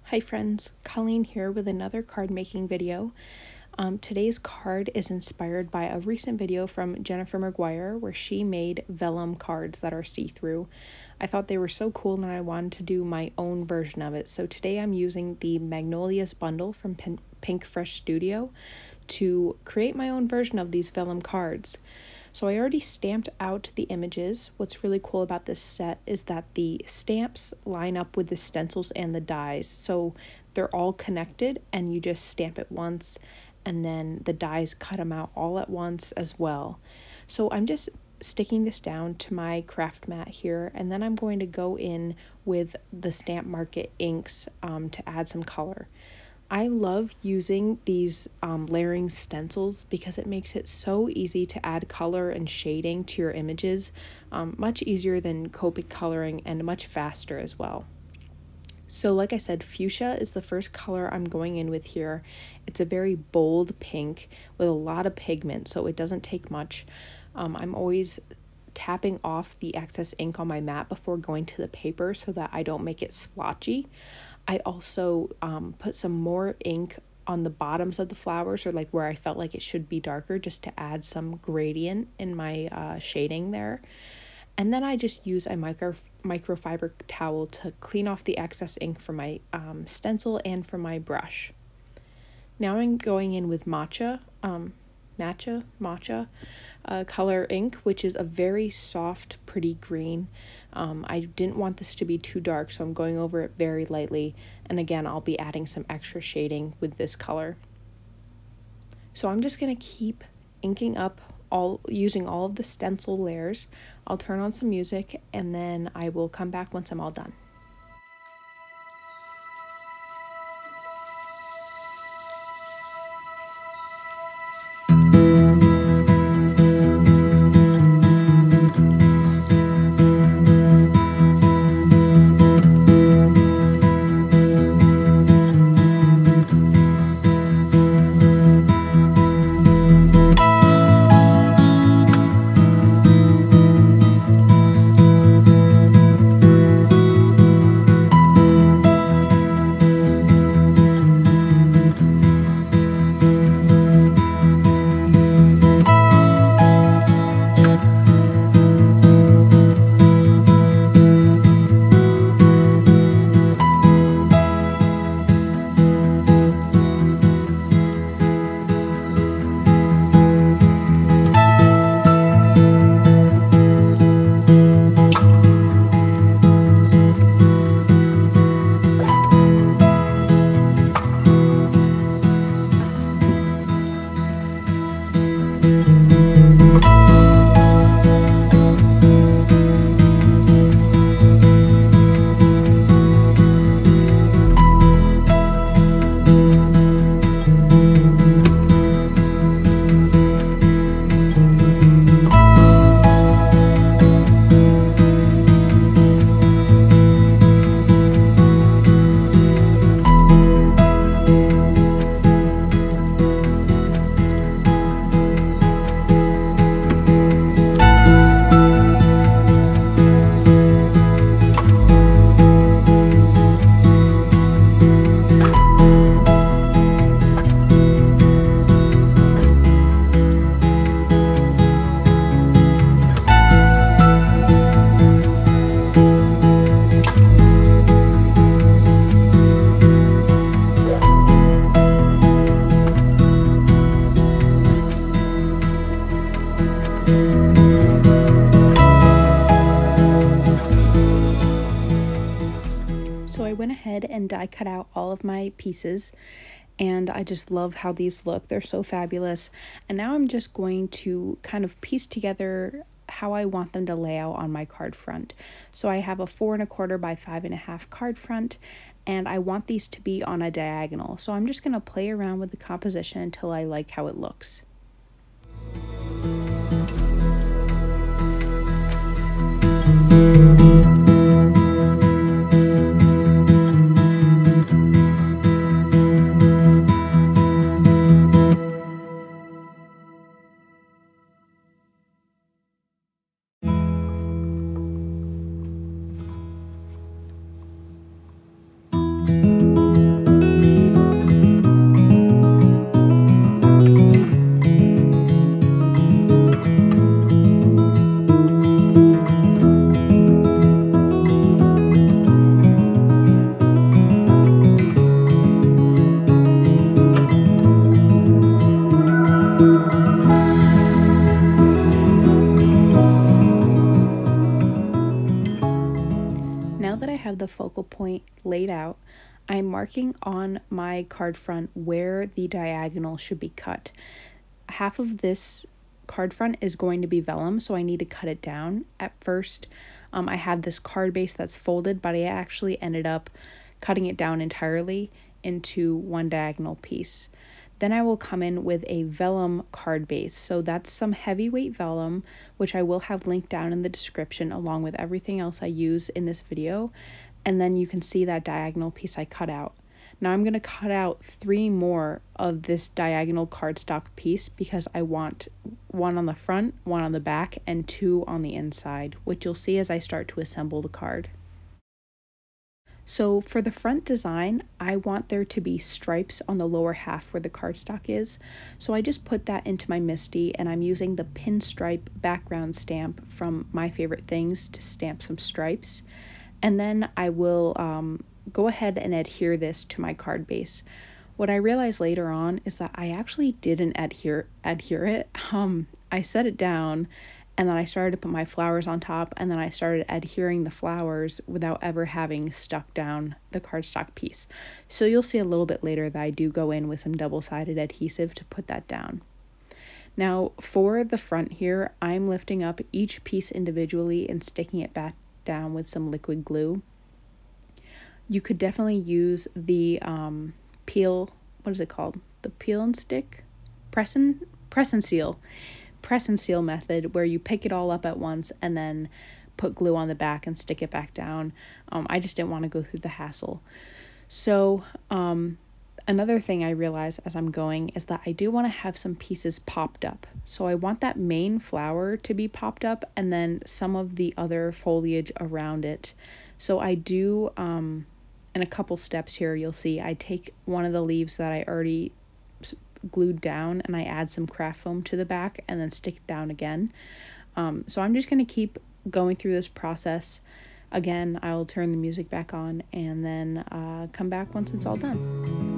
Hi friends, Colleen here with another card making video. Today's card is inspired by a recent video from Jennifer McGuire where she made vellum cards that are see-through. I thought they were so cool and I wanted to do my own version of it. So today I'm using the Magnolias bundle from Pinkfresh Studio to create my own version of these vellum cards. So I already stamped out the images. What's really cool about this set is that the stamps line up with the stencils and the dies. So they're all connected and you just stamp it once and then the dies cut them out all at once as well. So I'm just sticking this down to my craft mat here, and then I'm going to go in with the Stamp Market inks to add some color. I love using these layering stencils because it makes it so easy to add color and shading to your images, much easier than Copic coloring and much faster as well. So like I said, fuchsia is the first color I'm going in with here. It's a very bold pink with a lot of pigment, so it doesn't take much. I'm always tapping off the excess ink on my mat before going to the paper so that I don't make it splotchy. I also put some more ink on the bottoms of the flowers, or like where I felt like it should be darker, just to add some gradient in my shading there. And then I just use a microfiber towel to clean off the excess ink from my stencil and from my brush. Now I'm going in with Matcha color ink, which is a very soft, pretty green. I didn't want this to be too dark, so I'm going over it very lightly. And again, I'll be adding some extra shading with this color. So I'm just going to keep inking up using all of the stencil layers. I'll turn on some music and then I will come back once I'm all done. So I went ahead and die cut out all of my pieces, and I just love how these look. They're so fabulous. And now I'm just going to kind of piece together how I want them to lay out on my card front. So I have a 4 1/4 by 5 1/2 card front, and I want these to be on a diagonal. So I'm just going to play around with the composition until I like how it looks. that I have the focal point laid out, I'm marking on my card front where the diagonal should be cut. Half of this card front is going to be vellum, so I need to cut it down. At first, I had this card base that's folded, but I actually ended up cutting it down entirely into one diagonal piece. Then I will come in with a vellum card base. So that's some heavyweight vellum, which I will have linked down in the description along with everything else I use in this video. And then you can see that diagonal piece I cut out. Now I'm going to cut out 3 more of this diagonal cardstock piece because I want 1 on the front, 1 on the back, and 2 on the inside, which you'll see as I start to assemble the card. So for the front design, I want there to be stripes on the lower half where the cardstock is. So I just put that into my MISTI, and I'm using the pinstripe background stamp from My Favorite Things to stamp some stripes. And then I will go ahead and adhere this to my card base. What I realized later on is that I actually didn't adhere it. I set it down, and then I started to put my flowers on top, and then I started adhering the flowers without ever having stuck down the cardstock piece. So you'll see a little bit later that I do go in with some double-sided adhesive to put that down. Now for the front here, I'm lifting up each piece individually and sticking it back down with some liquid glue. You could definitely use the peel, what is it called? The peel and stick? Press and seal method, where you pick it all up at once and then put glue on the back and stick it back down. I just didn't want to go through the hassle. So another thing I realized as I'm going is that I do want to have some pieces popped up. So I want that main flower to be popped up and then some of the other foliage around it. So I do, in a couple steps here, you'll see I take one of the leaves that I already glued down and I add some craft foam to the back and then stick it down again. So I'm just going to keep going through this process. Again, I'll turn the music back on and then come back once it's all done.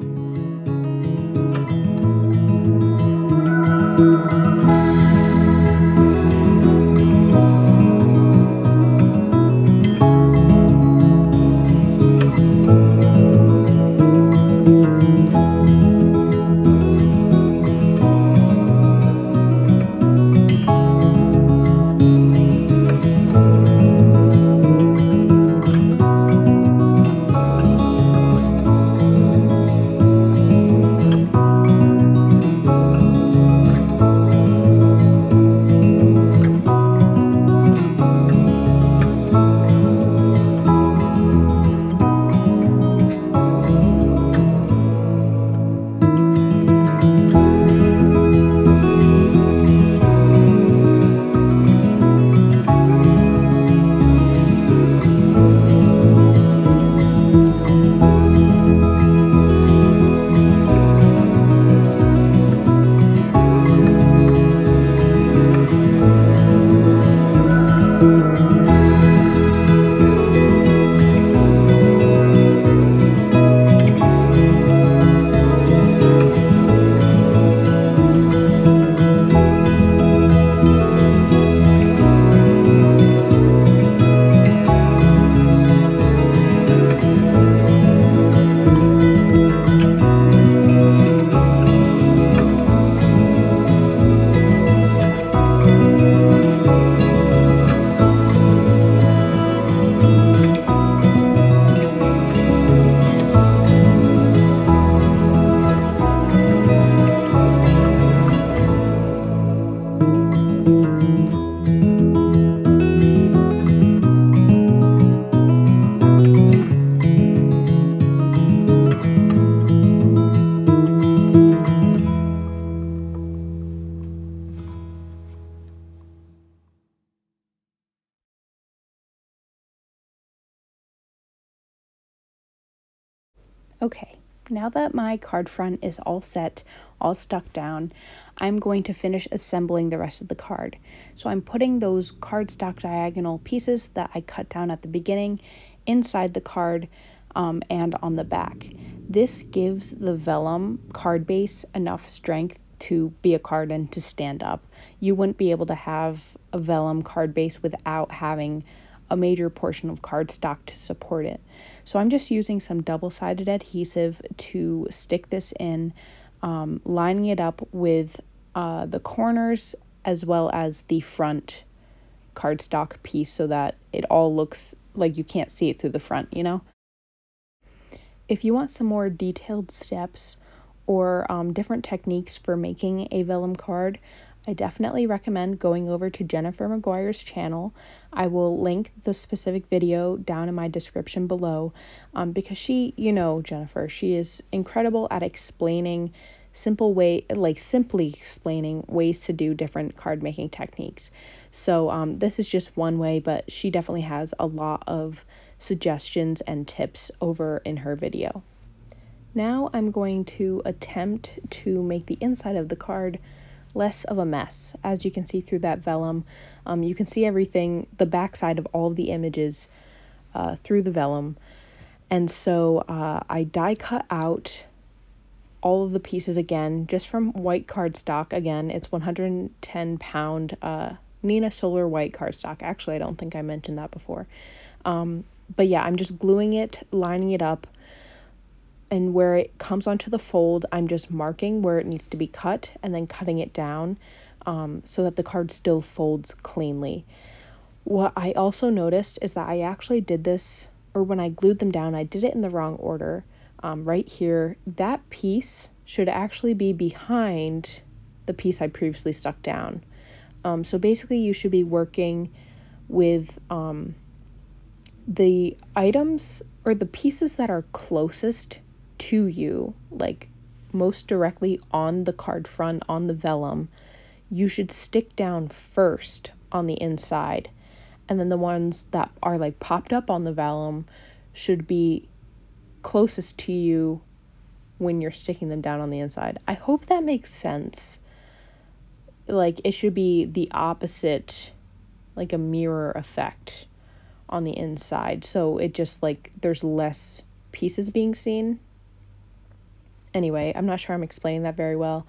Okay, now that my card front is all set, all stuck down, I'm going to finish assembling the rest of the card. So I'm putting those cardstock diagonal pieces that I cut down at the beginning inside the card and on the back. This gives the vellum card base enough strength to be a card and to stand up. You wouldn't be able to have a vellum card base without having a major portion of cardstock to support it. So I'm just using some double-sided adhesive to stick this in, lining it up with the corners as well as the front cardstock piece so that it all looks like you can't see it through the front, you know? If you want some more detailed steps or different techniques for making a vellum card, I definitely recommend going over to Jennifer McGuire's channel. I will link the specific video down in my description below, because she, you know, Jennifer, she is incredible at explaining simply explaining ways to do different card making techniques. So this is just one way, but she definitely has a lot of suggestions and tips over in her video. Now I'm going to attempt to make the inside of the card less of a mess. As you can see through that vellum, you can see everything, the backside of all of the images through the vellum. And so I die cut out all of the pieces again, just from white cardstock. Again, it's 110 pound Neenah Solar white cardstock. Actually, I don't think I mentioned that before. But yeah, I'm just gluing it, lining it up, and where it comes onto the fold, I'm just marking where it needs to be cut and then cutting it down so that the card still folds cleanly. What I also noticed is that I actually did this, or when I glued them down, I did it in the wrong order. Right here, that piece should actually be behind the piece I previously stuck down. So basically you should be working with the items or the pieces that are closest to you, like most directly on the card front, on the vellum. You should stick down first on the inside, and then the ones that are like popped up on the vellum should be closest to you when you're sticking them down on the inside. I hope that makes sense. Like, it should be the opposite, like a mirror effect on the inside, so it just like there's less pieces being seen. Anyway, I'm not sure I'm explaining that very well,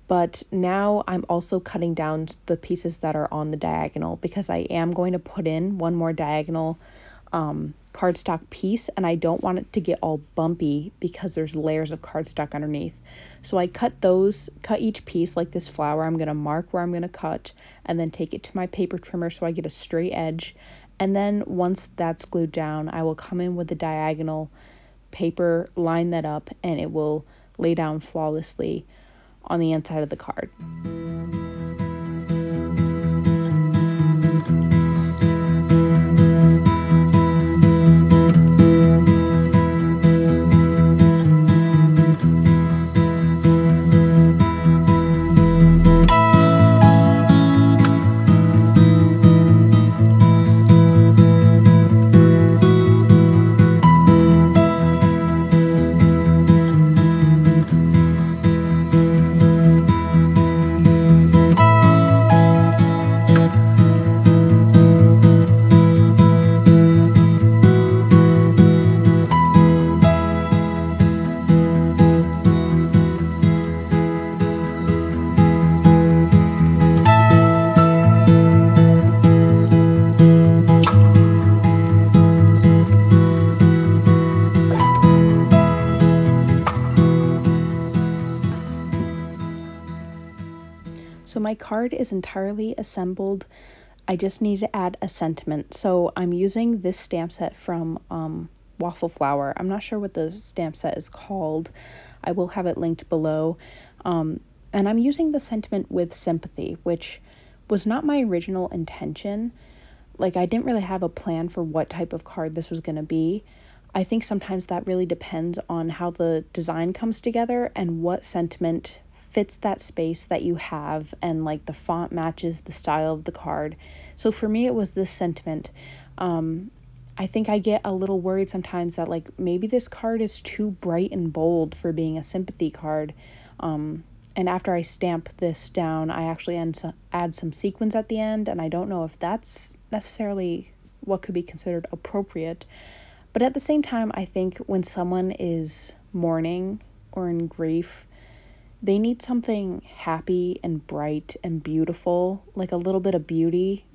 but now I'm also cutting down the pieces that are on the diagonal, because I am going to put in one more diagonal cardstock piece, and I don't want it to get all bumpy because there's layers of cardstock underneath. So I cut each piece like this flower. I'm going to mark where I'm going to cut and then take it to my paper trimmer so I get a straight edge. And then once that's glued down, I will come in with the diagonal paper, line that up, and it will lay down flawlessly on the inside of the card. So my card is entirely assembled. I just need to add a sentiment. So I'm using this stamp set from Waffle Flower. I'm not sure what the stamp set is called. I will have it linked below. And I'm using the sentiment with Sympathy, which was not my original intention. Like, I didn't really have a plan for what type of card this was going to be. I think sometimes that really depends on how the design comes together and what sentiment fits that space that you have, and like the font matches the style of the card. So for me, it was this sentiment. I think I get a little worried sometimes that like maybe this card is too bright and bold for being a Sympathy card. And after I stamp this down, I actually add some sequins at the end, and I don't know if that's necessarily what could be considered appropriate. But at the same time, I think when someone is mourning or in grief, they need something happy and bright and beautiful. Like, a little bit of beauty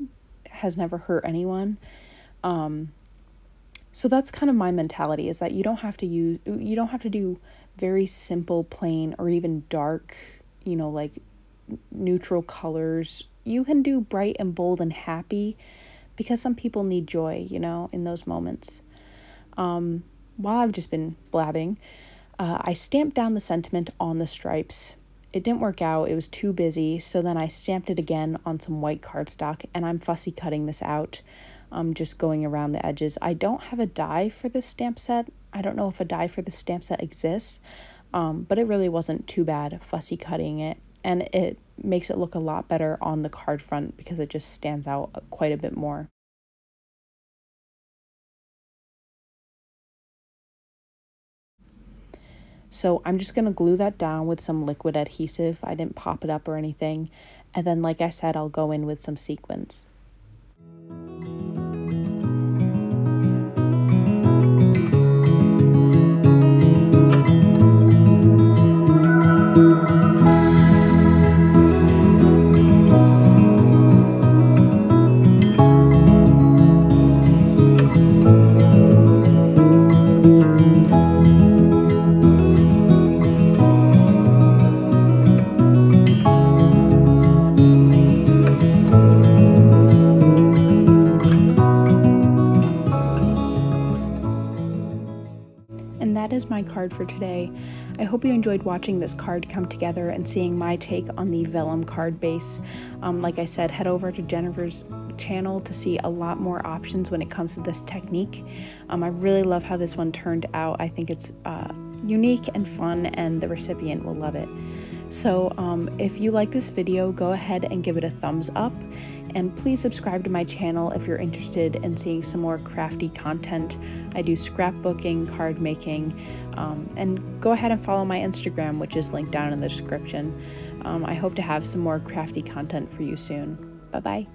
has never hurt anyone. So that's kind of my mentality, is that you don't have to do very simple, plain, or even dark, like neutral colors. You can do bright and bold and happy, because some people need joy, in those moments. While I've just been blabbing, I stamped down the sentiment on the stripes. It didn't work out, it was too busy, so then I stamped it again on some white cardstock, and I'm fussy cutting this out. Just going around the edges. I don't have a die for this stamp set. I don't know if a die for this stamp set exists, but it really wasn't too bad fussy cutting it, and it makes it look a lot better on the card front because it just stands out quite a bit more. So I'm just going to glue that down with some liquid adhesive. I didn't pop it up or anything. And then, like I said, I'll go in with some sequins. And that is my card for today. I hope you enjoyed watching this card come together and seeing my take on the vellum card base. Like I said, head over to Jennifer's channel to see a lot more options when it comes to this technique. I really love how this one turned out. I think it's unique and fun, and the recipient will love it. So if you like this video, go ahead and give it a thumbs up, and please subscribe to my channel if you're interested in seeing some more crafty content. I do scrapbooking, card making, and go ahead and follow my Instagram, which is linked down in the description. I hope to have some more crafty content for you soon. Bye-bye.